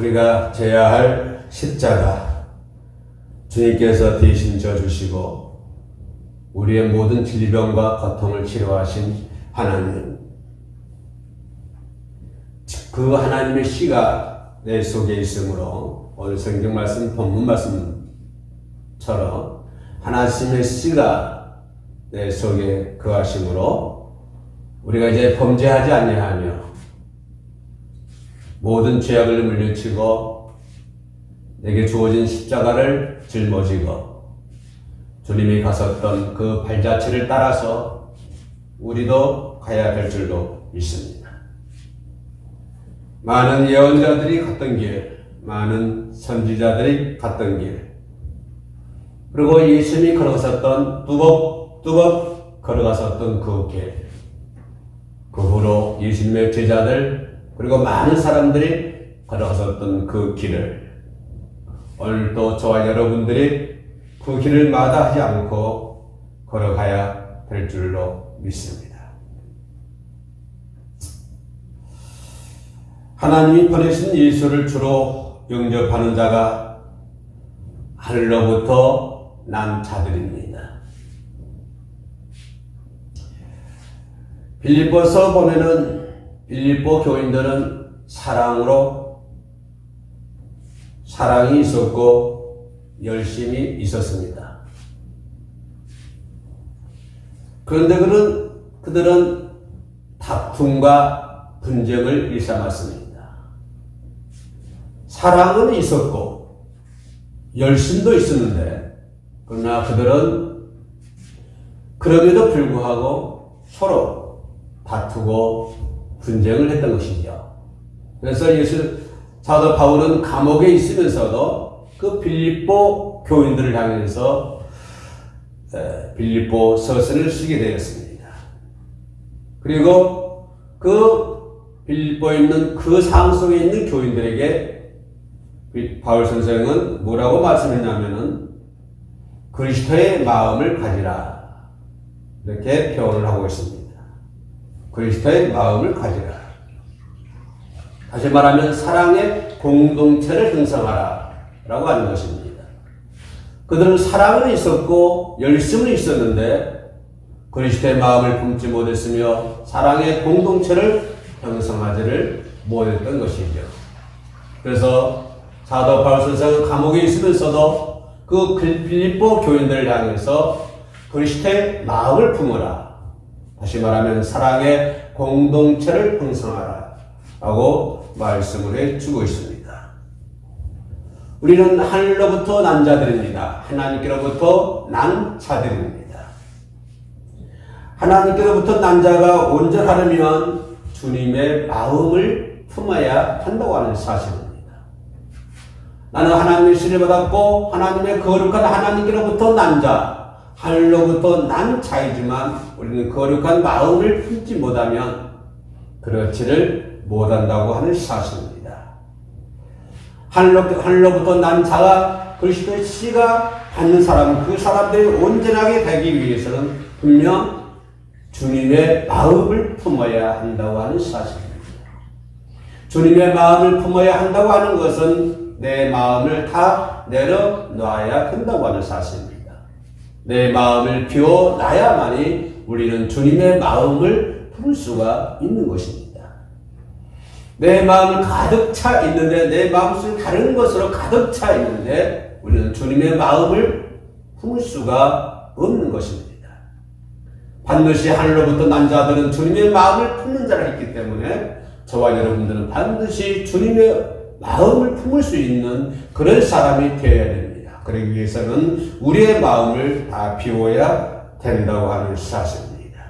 우리가 져야 할 십자가, 주님께서 대신 져주시고 우리의 모든 질병과 고통을 치료하신 하나님, 그 하나님의 씨가 내 속에 있으므로 오늘 성경 말씀, 본문 말씀처럼 하나님의 씨가 내 속에 거하심으로 우리가 이제 범죄하지 아니하며 모든 죄악을 물리치고 내게 주어진 십자가를 짊어지고 주님이 가셨던 그 발자취를 따라서 우리도 가야 될 줄로 믿습니다. 많은 예언자들이 갔던 길, 많은 선지자들이 갔던 길, 그리고 예수님이 걸어갔었던 뚜벅뚜벅 걸어갔었던 그 길, 그 후로 예수님의 제자들 그리고 많은 사람들이 걸어갔었던 그 길을 오늘도 저와 여러분들이 그 길을 마다하지 않고 걸어가야 될 줄로 믿습니다. 하나님이 보내신 예수를 주로 영접하는 자가 하늘로부터 난 자들입니다. 빌립보서 보면은 빌립보 교인들은 사랑이 있었고 열심이 있었습니다. 그런데 그들은 다툼과 분쟁을 일삼았습니다. 사랑은 있었고 열심도 있었는데 그러나 그들은 그럼에도 불구하고 서로 다투고 분쟁을 했던 것이죠. 그래서 사도 바울은 감옥에 있으면서도 그 빌립보 교인들을 향해서 빌립보 서신을 쓰게 되었습니다. 그리고 그 빌립보에 있는 그 상황 속에 있는 교인들에게 바울 선생은 뭐라고 말씀했냐면은 그리스도의 마음을 가지라, 이렇게 표현을 하고 있습니다. 그리스도의 마음을 가지라. 다시 말하면 사랑의 공동체를 형성하라 라고 하는 것입니다. 그들은 사랑은 있었고 열심은 있었는데 그리스도의 마음을 품지 못했으며 사랑의 공동체를 형성하지를 못했던 것이죠. 그래서 사도 바울 선생은 감옥에 있으면서도 그 빌립보 교인들을 향해서 그리스도의 마음을 품어라, 다시 말하면 사랑의 공동체를 형성하라 라고 말씀을 해주고 있습니다. 우리는 하늘로부터 난 자들입니다. 하나님께로부터 난 자들입니다. 하나님께로부터 난 자가 온전하려면 주님의 마음을 품어야 한다고 하는 사실입니다. 나는 하나님의 신을 받았고 하나님의 거룩한 하나님께로부터 난 자, 하늘로부터 난 자이지만 우리는 거룩한 마음을 품지 못하면 그렇지를 못한다고 하는 사실입니다. 하늘로부터 난 자가 그리스도의 씨가 받는 사람, 그 사람들이 온전하게 되기 위해서는 분명 주님의 마음을 품어야 한다고 하는 사실입니다. 주님의 마음을 품어야 한다고 하는 것은 내 마음을 다 내려놔야 된다고 하는 사실입니다. 내 마음을 비워놔야만이 우리는 주님의 마음을 품을 수가 있는 것입니다. 내 마음은 가득 차 있는데, 내 마음속에 다른 것으로 가득 차 있는데 우리는 주님의 마음을 품을 수가 없는 것입니다. 반드시 하늘로부터 난 자들은 주님의 마음을 품는 자라 했기 때문에 저와 여러분들은 반드시 주님의 마음을 품을 수 있는 그런 사람이 되어야 됩니다. 그러기 위해서는 우리의 마음을 다 비워야 된다고 하는 사실입니다.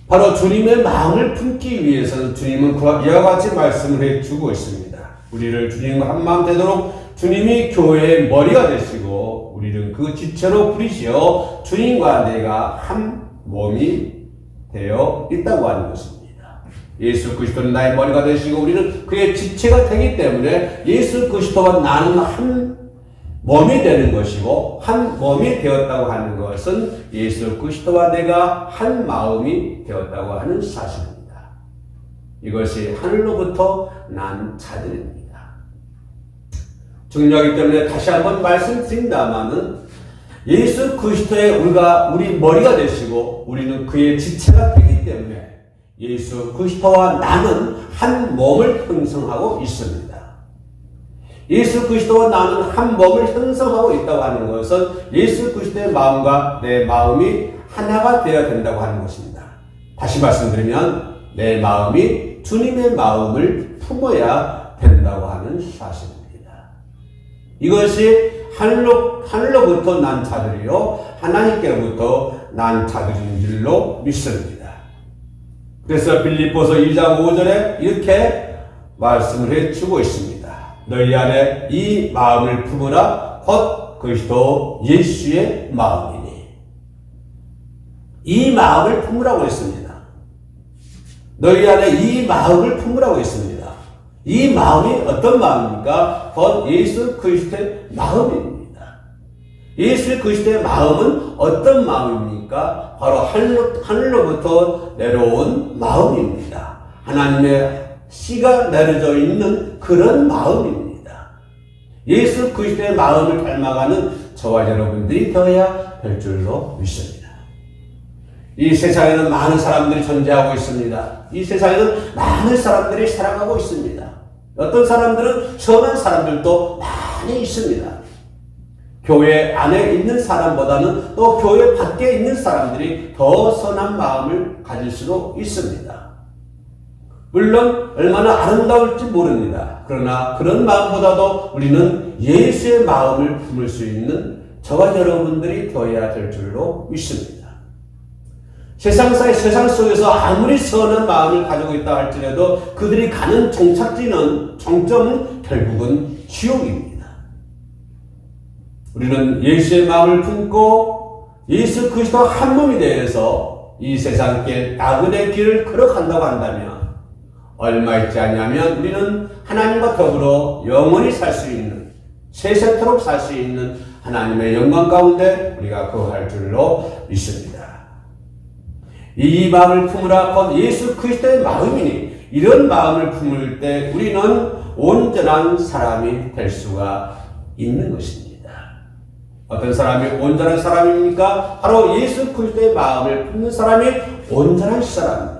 바로 주님의 마음을 품기 위해서는 주님은 이와 같이 말씀을 해주고 있습니다. 우리를 주님과 한마음 되도록 주님이 교회의 머리가 되시고 우리는 그 지체로 부리시어 주님과 내가 한 몸이 되어 있다고 하는 것입니다. 예수 그리스도는 나의 머리가 되시고 우리는 그의 지체가 되기 때문에 예수 그리스도와 나는 한 몸이 되는 것이고 한 몸이 되었다고 하는 것은 예수 그리스도와 내가 한 마음이 되었다고 하는 사실입니다. 이것이 하늘로부터 난 자들입니다. 중요하기 때문에 다시 한번 말씀드린다마는 예수 그리스도의 우리 머리가 되시고 우리는 그의 지체가 되기 때문에 예수 그리스도와 나는 한 몸을 형성하고 있습니다. 예수 그리스도와 나는 한 몸을 형성하고 있다고 하는 것은 예수 그리스도의 마음과 내 마음이 하나가 되어야 된다고 하는 것입니다. 다시 말씀드리면 내 마음이 주님의 마음을 품어야 된다고 하는 사실입니다. 이것이 하늘로부터 난 자들이요 하나님께로부터 난 자들인 줄로 믿습니다. 그래서 빌립보서 2장 5절에 이렇게 말씀을 해주고 있습니다. 너희 안에 이 마음을 품으라 곧 그리스도 예수의 마음이니. 이 마음을 품으라고 했습니다. 너희 안에 이 마음을 품으라고 했습니다. 이 마음이 어떤 마음입니까? 곧 예수 그리스도의 마음입니다. 예수 그리스도의 마음은 어떤 마음입니까? 바로 하늘로부터 내려온 마음입니다. 하나님의 씨가 내려져 있는 그런 마음입니다. 예수 그리스도의 마음을 닮아가는 저와 여러분들이 되어야 될 줄로 믿습니다. 이 세상에는 많은 사람들이 존재하고 있습니다. 이 세상에는 많은 사람들이 살아가고 있습니다. 어떤 사람들은 선한 사람들도 많이 있습니다. 교회 안에 있는 사람보다는 또 교회 밖에 있는 사람들이 더 선한 마음을 가질 수도 있습니다. 물론 얼마나 아름다울지 모릅니다. 그러나 그런 마음보다도 우리는 예수의 마음을 품을 수 있는 저와 여러분들이 되어야 될 줄로 믿습니다. 세상 속에서 아무리 선한 마음을 가지고 있다 할지라도 그들이 가는 종점은 결국은 지옥입니다. 우리는 예수의 마음을 품고 예수 그리스도 한 몸이 되어서 이 세상께 나그네 길을 걸어간다고 한다면 얼마 있지 않냐면 우리는 하나님과 더불어 영원히 살 수 있는, 세세토록 살 수 있는 하나님의 영광 가운데 우리가 거할 줄로 믿습니다. 이 마음을 품으라 곧 예수 그리스도의 마음이니, 이런 마음을 품을 때 우리는 온전한 사람이 될 수가 있는 것입니다. 어떤 사람이 온전한 사람입니까? 바로 예수 그리스도의 마음을 품는 사람이 온전한 사람입니다.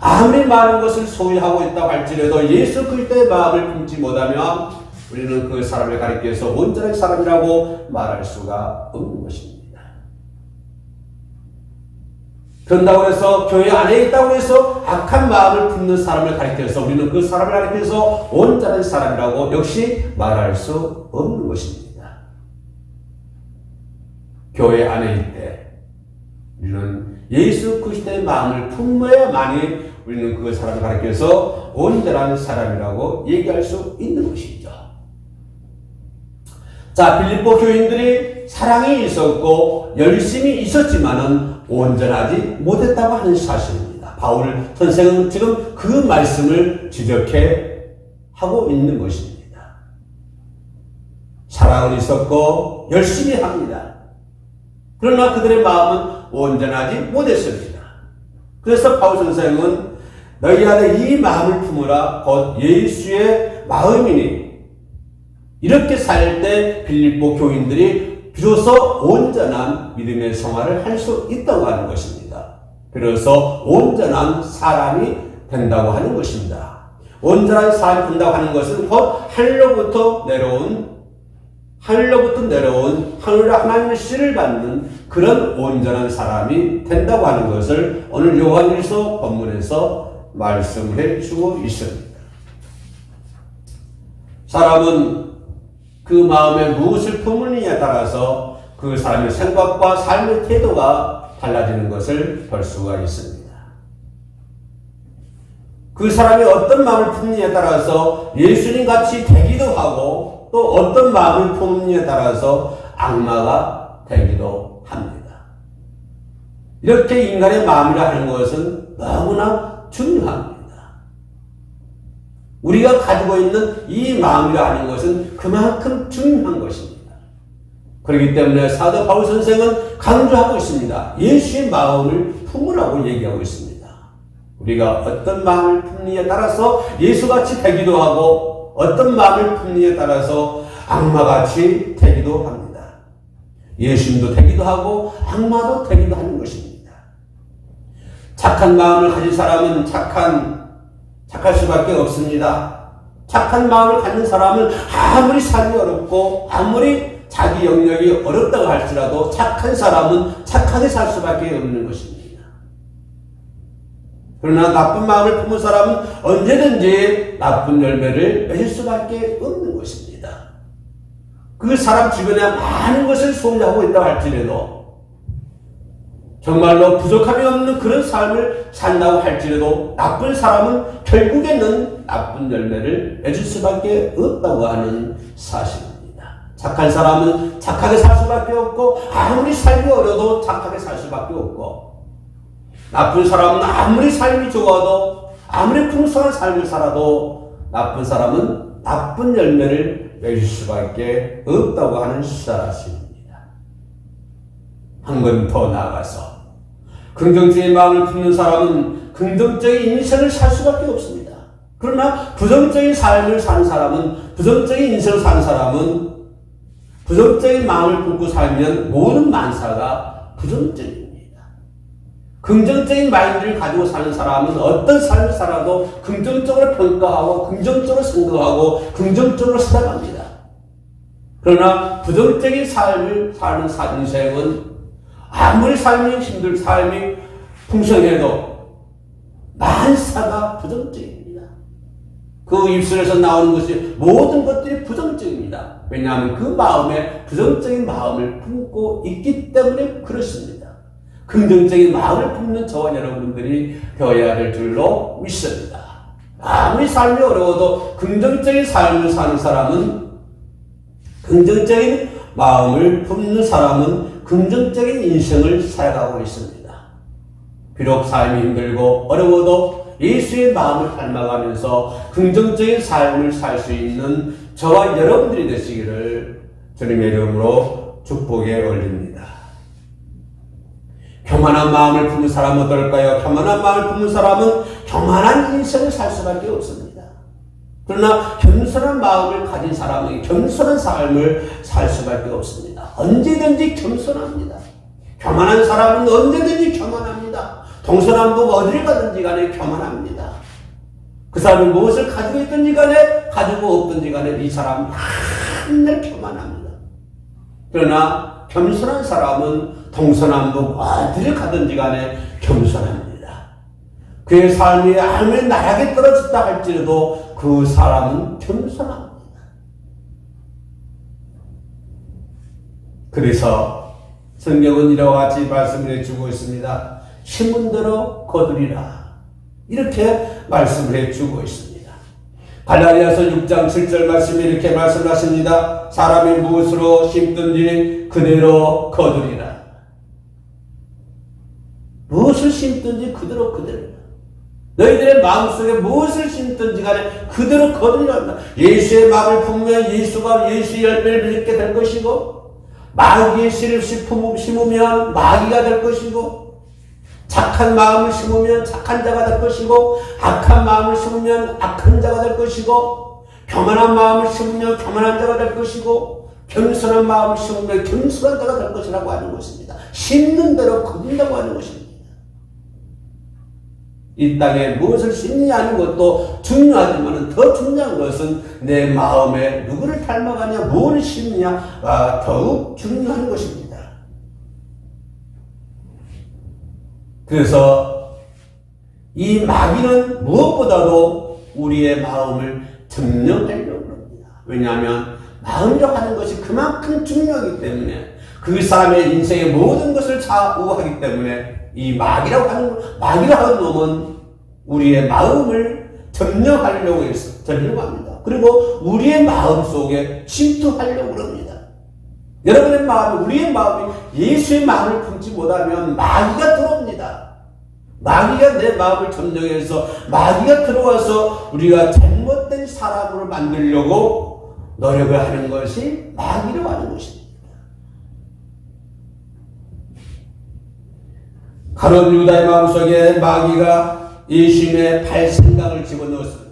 아무리 많은 것을 소유하고 있다고 할지라도 예수 그리스도의 마음을 품지 못하면 우리는 그 사람을 가리켜서 온전한 사람이라고 말할 수가 없는 것입니다. 그런다고 해서 교회 안에 있다고 해서 악한 마음을 품는 사람을 가리켜서 우리는 그 사람을 가리켜서 온전한 사람이라고 역시 말할 수 없는 것입니다. 교회 안에 있을 때 우리는 예수 그리스도의 마음을 품어야만이 우리는 그 사람을 가리켜서 온전한 사람이라고 얘기할 수 있는 것이죠. 자, 빌립보 교인들이 사랑이 있었고 열심이 있었지만은 온전하지 못했다고 하는 사실입니다. 바울 선생은 지금 그 말씀을 지적해 하고 있는 것입니다. 사랑은 있었고 열심히 합니다. 그러나 그들의 마음은 온전하지 못했습니다. 그래서 바울 선생은 너희 안에 이 마음을 품으라 곧 예수의 마음이니, 이렇게 살 때 빌립보 교인들이 비로소 온전한 믿음의 생활을 할 수 있다고 하는 것입니다. 비로소 온전한 사람이 된다고 하는 것입니다. 온전한 사람이 된다고 하는 것은 곧 하늘로부터 내려온 하늘 하나님의 씨를 받는 그런 온전한 사람이 된다고 하는 것을 오늘 요한일서 본문에서 말씀해 주고 있습니다. 사람은 그 마음에 무엇을 품느냐에 따라서 그 사람의 생각과 삶의 태도가 달라지는 것을 볼 수가 있습니다. 그 사람이 어떤 마음을 품느냐에 따라서 예수님 같이 되기도 하고 또 어떤 마음을 품느냐에 따라서 악마가 되기도 합니다. 이렇게 인간의 마음이라 하는 것은 너무나 중요합니다. 우리가 가지고 있는 이 마음이라 하는 것은 그만큼 중요한 것입니다. 그렇기 때문에 사도 바울 선생은 강조하고 있습니다. 예수의 마음을 품으라고 얘기하고 있습니다. 우리가 어떤 마음을 품느냐에 따라서 예수같이 되기도 하고 어떤 마음을 품느냐에 따라서 악마같이 되기도 합니다. 예수님도 되기도 하고 악마도 되기도 하는 것입니다. 착한 마음을 가진 사람은 착할 수밖에 없습니다. 착한 마음을 갖는 사람은 아무리 살기 어렵고 아무리 자기 영역이 어렵다고 할지라도 착한 사람은 착하게 살 수밖에 없는 것입니다. 그러나 나쁜 마음을 품은 사람은 언제든지 나쁜 열매를 맺을 수밖에 없는 것입니다. 그 사람 주변에 많은 것을 소유하고 있다고 할지라도 정말로 부족함이 없는 그런 삶을 산다고 할지라도 나쁜 사람은 결국에는 나쁜 열매를 맺을 수밖에 없다고 하는 사실입니다. 착한 사람은 착하게 살 수밖에 없고 아무리 삶이 어려도 착하게 살 수밖에 없고, 나쁜 사람은 아무리 삶이 좋아도 아무리 풍성한 삶을 살아도 나쁜 사람은 나쁜 열매를 맺을 수밖에 없다고 하는 사실입니다. 한 번 더 나아가서 긍정적인 마음을 품는 사람은 긍정적인 인생을 살 수밖에 없습니다. 그러나 부정적인 삶을 사는 사람은, 부정적인 인생을 사는 사람은 부정적인 마음을 품고 살면 모든 만사가 부정적입니다. 긍정적인 마인드를 가지고 사는 사람은 어떤 삶을 살아도 긍정적으로 평가하고 긍정적으로 생각하고 긍정적으로 살아갑니다. 그러나 부정적인 삶을 사는 인생은 아무리 삶이 풍성해도 만사가 부정적입니다. 그 입술에서 나오는 것이 모든 것들이 부정적입니다. 왜냐하면 그 마음에 부정적인 마음을 품고 있기 때문에 그렇습니다. 긍정적인 마음을 품는 저와 여러분들이 되어야 될 줄로 믿습니다. 아무리 삶이 어려워도 긍정적인 삶을 사는 사람은, 긍정적인 마음을 품는 사람은 긍정적인 인생을 살아가고 있습니다. 비록 삶이 힘들고 어려워도 예수의 마음을 닮아가면서 긍정적인 삶을 살 수 있는 저와 여러분들이 되시기를 주님의 이름으로 축복에 올립니다. 교만한 마음을 품은 사람은 어떨까요? 교만한 마음을 품은 사람은 교만한 인생을 살 수밖에 없습니다. 그러나 겸손한 마음을 가진 사람은 겸손한 삶을 살 수밖에 없습니다. 언제든지 겸손합니다. 교만한 사람은 언제든지 교만합니다. 동서남북 어디를 가든지 간에 교만합니다. 그 사람이 무엇을 가지고 있든지 간에 가지고 없든지 간에 이 사람은 맨날 교만합니다. 그러나 겸손한 사람은 동서남북 어디를 가든지 간에 겸손합니다. 그의 삶이 아무리 나락에 떨어졌다 할지라도 그 사람은 겸손합니다. 그래서 성경은 이와 같이 말씀을 해주고 있습니다. 심은 대로 거두리라, 이렇게 말씀을 해주고 있습니다. 갈라디아서 6장 7절 말씀에 이렇게 말씀하십니다. 사람이 무엇으로 심든지 그대로 거두리라. 무엇을 심든지 그대로 거두리라. 너희들의 마음속에 무엇을 심든지 간에 그대로 거두리라. 예수의 마음을 품으면 예수의 열매를 맺게 될 것이고, 마귀의 씨를 심으면 마귀가 될 것이고, 착한 마음을 심으면 착한 자가 될 것이고, 악한 마음을 심으면 악한 자가 될 것이고, 교만한 마음을 심으면 교만한 자가 될 것이고, 겸손한 마음을 심으면 겸손한 자가 될 것이라고 하는 것입니다. 심는 대로 거둔다고 하는 것입니다. 이 땅에 무엇을 심느냐 하는 것도 중요하지만 더 중요한 것은 내 마음에 누구를 닮아가냐, 무엇을 심느냐가 더욱 중요한 것입니다. 그래서 이 마귀는 무엇보다도 우리의 마음을 점령하려고 합니다. 왜냐하면 마음이라고 하는 것이 그만큼 중요하기 때문에, 그 사람의 인생의 모든 것을 좌우하기 때문에 이 마귀라고 하는 놈은 우리의 마음을 점령하려고 합니다. 그리고 우리의 마음 속에 침투하려고 합니다. 여러분의 마음이, 우리의 마음이 예수의 마음을 품지 못하면 마귀가 들어옵니다. 마귀가 내 마음을 점령해서 마귀가 들어와서 우리가 잘못된 사람으로 만들려고 노력을 하는 것이 마귀라고 하는 것입니다. 가룟 유다의 마음속에 마귀가 예수님의 발생각을 집어넣었습니다.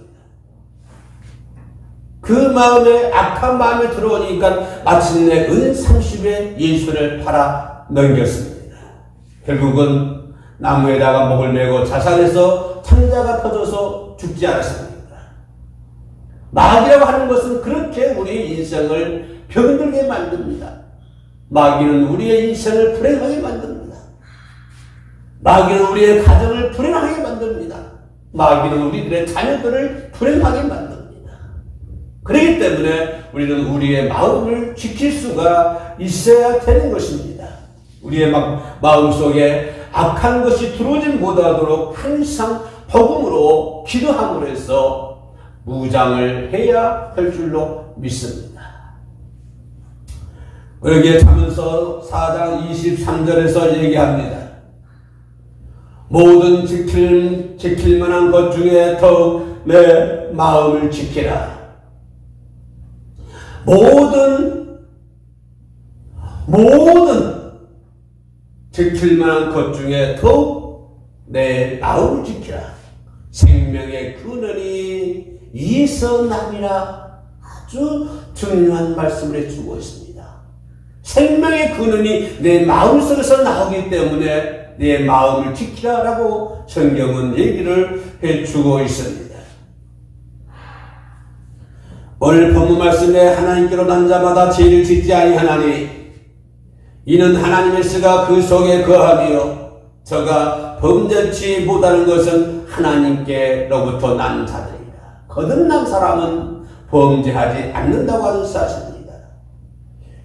그 마음에 악한 마음에 들어오니까 마침내 은 30에 예수를 팔아 넘겼습니다. 결국은 나무에다가 목을 메고 자살해서 창자가 터져서 죽지 않았습니다. 마귀라고 하는 것은 그렇게 우리의 인생을 병들게 만듭니다. 마귀는 우리의 인생을 불행하게 만듭니다. 마귀는 우리의 가정을 불행하게 만듭니다. 마귀는 우리들의 자녀들을 불행하게 만듭니다. 그렇기 때문에 우리는 우리의 마음을 지킬 수가 있어야 되는 것입니다. 우리의 마음 속에 악한 것이 들어오지 못하도록 항상 복음으로 기도함으로 해서 무장을 해야 할 줄로 믿습니다. 여기에 잠언서 4장 23절에서 얘기합니다. 모든 지킬 만한 것 중에 더욱 내 마음을 지키라. 모든 지킬 만한 것 중에 더욱 내 마음을 지키라. 생명의 근원이 이에서 나니라. 아주 중요한 말씀을 해주고 있습니다. 생명의 근원이 내 마음속에서 나오기 때문에 내 마음을 지키라라고 성경은 얘기를 해주고 있습니다. 오늘 본문 말씀에 하나님께로 난 자마다 죄를 짓지 아니하나니 이는 하나님의 씨가 그 속에 거하며 저가 범죄치 못하는 것은 하나님께로부터 난 자들이라. 거듭난 사람은 범죄하지 않는다고 하는 사실입니다.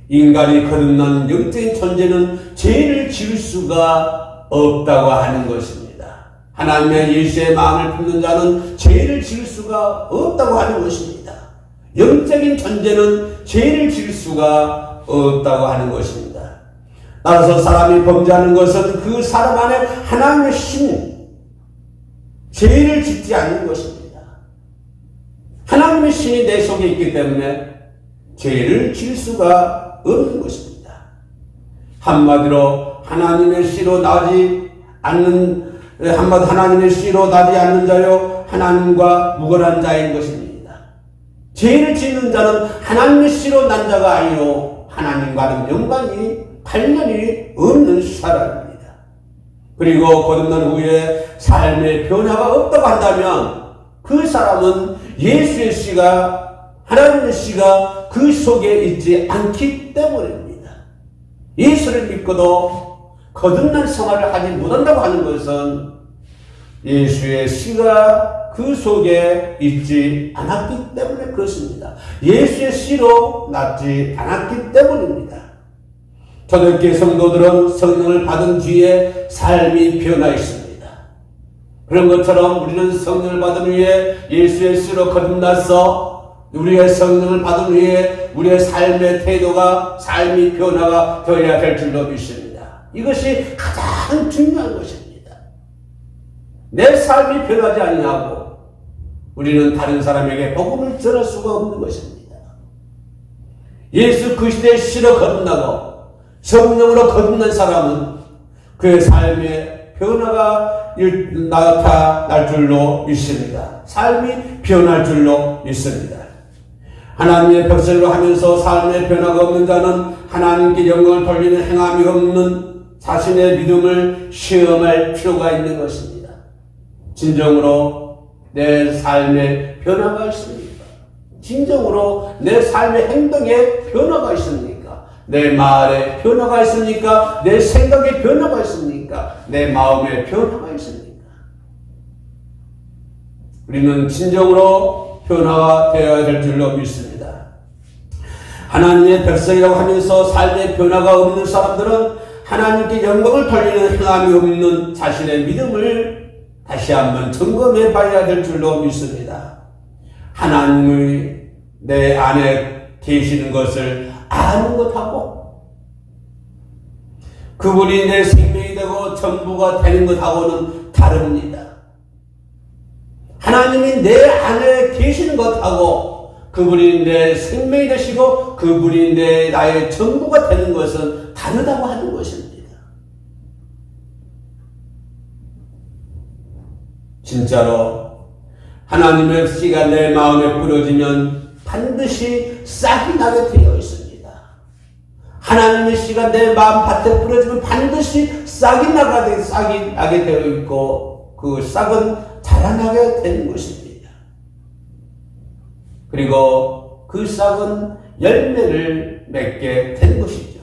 인간이 거듭난 영적인 존재는 죄를 지을 수가 없다고 하는 것입니다. 하나님의 예수의 마음을 품는 자는 죄를 지을 수가 없다고 하는 것입니다. 영적인 존재는 죄를 지을 수가 없다고 하는 것입니다. 따라서 사람이 범죄하는 것은 그 사람 안에 하나님의 신, 죄를 짓지 않는 것입니다. 하나님의 신이 내 속에 있기 때문에 죄를 지을 수가 없는 것입니다. 한마디로 하나님의 씨로 나지 않는 자요 하나님과 무관한 자인 것입니다. 죄를 짓는 자는 하나님의 씨로 난 자가 아니요 하나님과는 연관이 관련이 없는 사람입니다. 그리고 거듭난 후에 삶의 변화가 없다고 한다면 그 사람은 예수의 씨가 하나님의 씨가 그 속에 있지 않기 때문입니다. 예수를 믿고도 거듭난 생활을 하지 못한다고 하는 것은 예수의 씨가 그 속에 있지 않았기 때문에 그렇습니다. 예수의 씨로 낫지 않았기 때문입니다. 초대교회 성도들은 성령을 받은 뒤에 삶이 변화했습니다. 그런 것처럼 우리는 성령을 받은 후에 예수의 씨로 거듭나서 우리의 성령을 받은 후에 우리의 삶의 태도가 삶이 변화가 되어야 될 줄로 믿습니다. 이것이 가장 중요한 것입니다. 내 삶이 변하지 아니하고 우리는 다른 사람에게 복음을 전할 수가 없는 것입니다. 예수 그리스도의 씨로 거듭나고 성령으로 거듭난 사람은 그의 삶의 변화가 나타날 줄로 믿습니다. 삶이 변할 줄로 믿습니다. 하나님의 백성으로 하면서 삶의 변화가 없는 자는 하나님께 영광을 돌리는 행함이 없는 자신의 믿음을 시험할 필요가 있는 것입니다. 진정으로 내 삶의 변화가 있습니까? 진정으로 내 삶의 행동에 변화가 있습니까? 내 말에 변화가 있습니까? 내 생각에 변화가 있습니까? 내 마음에 변화가 있습니까? 우리는 진정으로 변화가 되어야 될 줄로 믿습니다. 하나님의 백성이라고 하면서 삶의 변화가 없는 사람들은 하나님께 영광을 돌리는 행함이 없는 자신의 믿음을 다시 한번 점검해 봐야 될 줄로 믿습니다. 하나님이 내 안에 계시는 것을 아는 것하고 그분이 내 생명이 되고 전부가 되는 것하고는 다릅니다. 하나님이 내 안에 계시는 것하고 그분이 내 생명이 되시고 그분이 나의 전부가 되는 것은 다르다고 하는 것입니다. 진짜로 하나님의 씨가 내 마음에 뿌려지면 반드시 싹이 나게 되어 있습니다. 하나님의 씨가 내 마음 밭에 뿌려지면 반드시 싹이 나게 되어 있고 그 싹은 자라나게 되는 것입니다. 그리고 그 싹은 열매를 맺게 된 것이죠.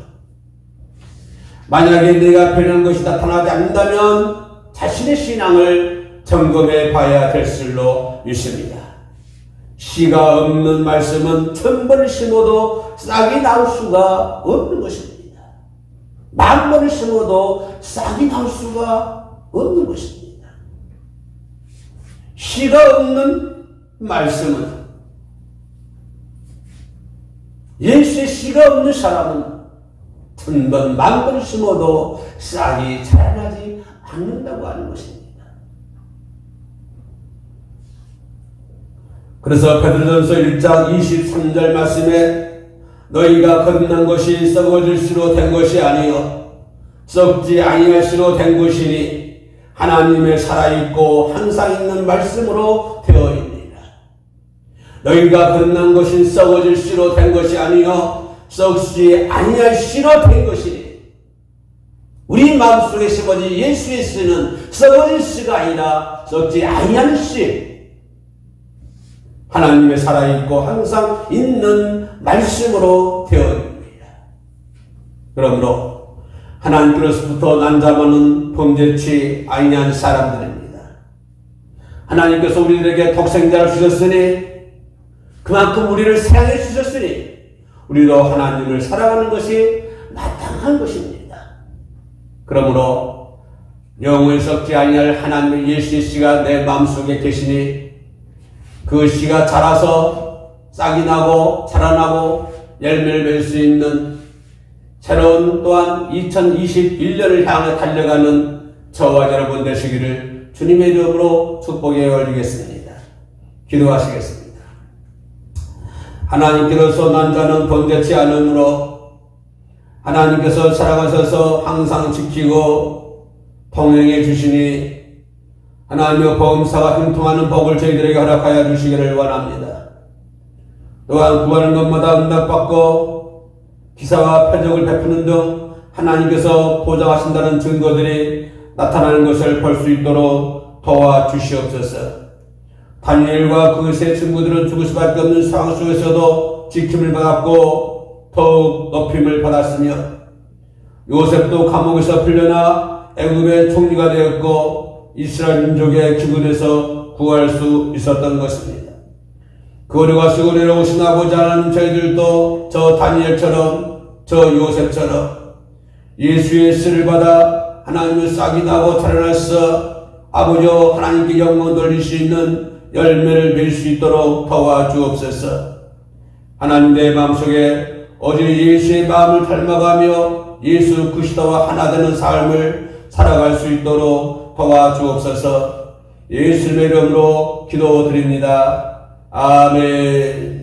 만약에 내가 변한 것이 나타나지 않는다면 자신의 신앙을 점검해 봐야 될 줄로 믿습니다. 씨가 없는 말씀은 천벌 심어도 싹이 나올 수가 없는 것입니다. 만번을 심어도 싹이 날 수가 없는 것입니다. 씨가 없는 말씀은, 예수의 씨가 없는 사람은 천번 만번을 심어도 싹이 자라나지 않는다고 하는 것입니다. 그래서 베드로전서 1장 23절 말씀에 너희가 거듭난 것이 썩어질 수로 된 것이 아니요 썩지 아니할 수로 된 것이니 하나님의 살아있고 항상 있는 말씀으로 되어있느니라. 너희가 거듭난 것이 썩어질 수로 된 것이 아니요 썩지 아니할 수로 된 것이니, 우리 마음속에 심어진 예수의 씨는 썩어질 씨가 아니라 썩지 아니할 씨, 하나님의 살아있고 항상 있는 말씀으로 되어있습니다. 그러므로 하나님께로부터 난 자만은 범죄치 아니한 사람들입니다. 하나님께서 우리들에게 독생자를 주셨으니 그만큼 우리를 사랑해 주셨으니 우리도 하나님을 사랑하는 것이 마땅한 것입니다. 그러므로 영원히 썩지 아니할 하나님의 예수의 씨가 내 마음속에 계시니 그 씨가 자라서 싹이 나고 자라나고 열매를 맺을 수 있는 새로운 또한 2021년을 향해 달려가는 저와 여러분 되시기를 주님의 이름으로 축복해 올리겠습니다. 기도하시겠습니다. 하나님께로서 난 자는 범죄치 않으므로 하나님께서 살아가셔서 항상 지키고 동행해 주시니 하나님의 범사가 형통하는 복을 저희들에게 허락하여 주시기를 원합니다. 또한 구하는 것마다 응답받고 기사와 표적을 베푸는 등 하나님께서 보장하신다는 증거들이 나타나는 것을 볼 수 있도록 도와주시옵소서. 다니엘과 그 세 친구들은 죽을 수밖에 없는 상황 속에서도 지킴을 받았고 더욱 높임을 받았으며, 요셉도 감옥에서 풀려나 애굽의 총리가 되었고 이스라엘 민족의 기근에서 구할 수 있었던 것입니다. 거리가 시고 내려오신 아버지 하나님, 저희들도 저 다니엘처럼 저 요셉처럼 예수의 씨를 받아 하나님의 싹이 나고 자라나서 아버지 하나님께 영광 돌릴 수 있는 열매를 맺을 수 있도록 도와주옵소서. 하나님, 내 마음속에 오직 예수의 마음을 닮아가며 예수 그리스도와 하나 되는 삶을 살아갈 수 있도록 도와주옵소서. 예수님의 이름으로 기도드립니다. 아멘.